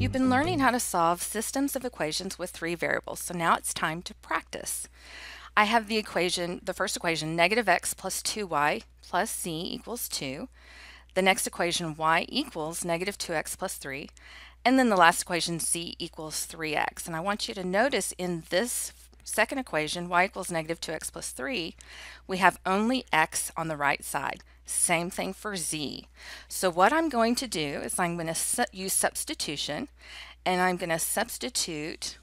You've been learning how to solve systems of equations with three variables, so now it's time to practice. I have the first equation, negative x plus 2y plus z equals 2. The next equation, y equals negative 2x plus 3. And then the last equation, z equals 3x. And I want you to notice in this second equation, y equals negative 2x plus 3, we have only x on the right side. Same thing for z. So what I'm going to do is I'm going to use substitution, and I'm going to substitute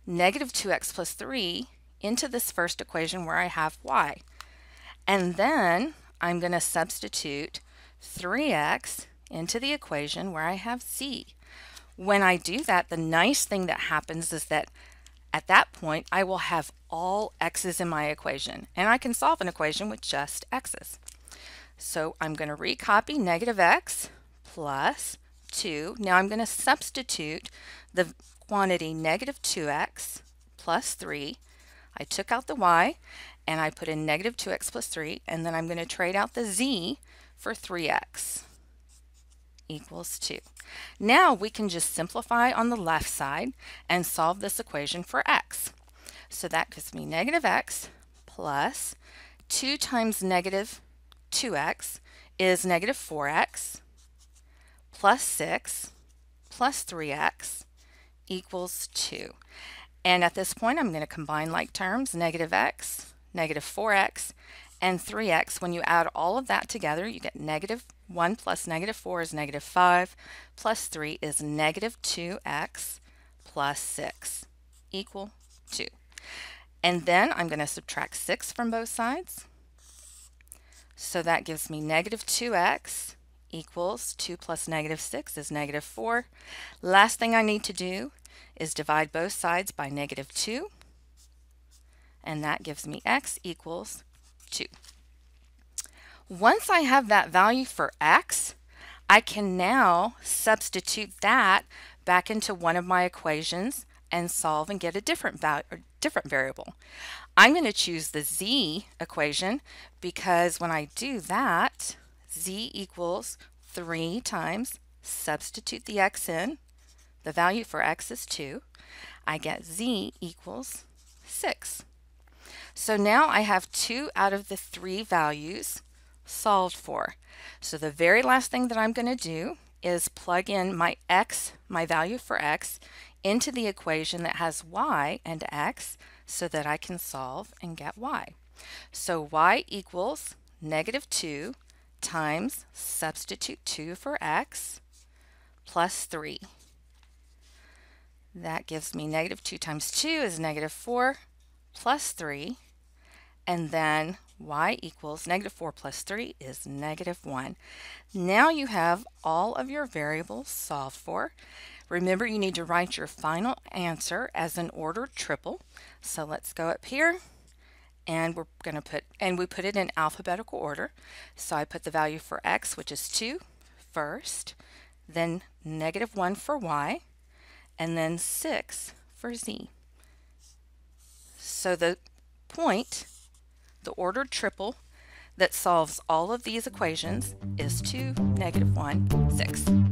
negative 2x plus 3 into this first equation where I have y. And then I'm going to substitute 3x into the equation where I have z. When I do that, the nice thing that happens is that at that point, I will have all x's in my equation, and I can solve an equation with just x's. So I'm going to recopy negative x plus 2. Now I'm going to substitute the quantity negative 2x plus 3. I took out the y, and I put in negative 2x plus 3, and then I'm going to trade out the z for 3x equals 2. Now we can just simplify on the left side and solve this equation for x. So that gives me negative x plus 2 times negative 2x is negative 4x plus 6 plus 3x equals 2. And at this point, I'm going to combine like terms, negative x, negative 4x, and 3x. When you add all of that together, you get negative 1 plus negative 4 is negative 5, plus 3 is negative 2x plus 6 equal 2. And then I'm going to subtract 6 from both sides. So that gives me negative 2x equals 2 plus negative 6 is negative 4. Last thing I need to do is divide both sides by negative 2. And that gives me x equals 2. Once I have that value for x, I can now substitute that back into one of my equations and solve and get a different variable. I'm going to choose the z equation because when I do that, z equals 3 times, substitute the x in, the value for x is 2, I get z equals 6. So now I have 2 out of the 3 values solved for. So the very last thing that I'm going to do is plug in my x, my value for x, into the equation that has y and x so that I can solve and get y. So y equals negative 2 times, substitute 2 for x, plus 3. That gives me negative 2 times 2 is negative 4 plus 3. And then y equals negative 4 plus 3 is negative 1. Now you have all of your variables solved for. Remember, you need to write your final answer as an ordered triple. So let's go up here, and we're going to we put it in alphabetical order. So I put the value for x, which is 2, first, then negative 1 for y, and then 6 for z. So the ordered triple that solves all of these equations is 2, negative 1, 6.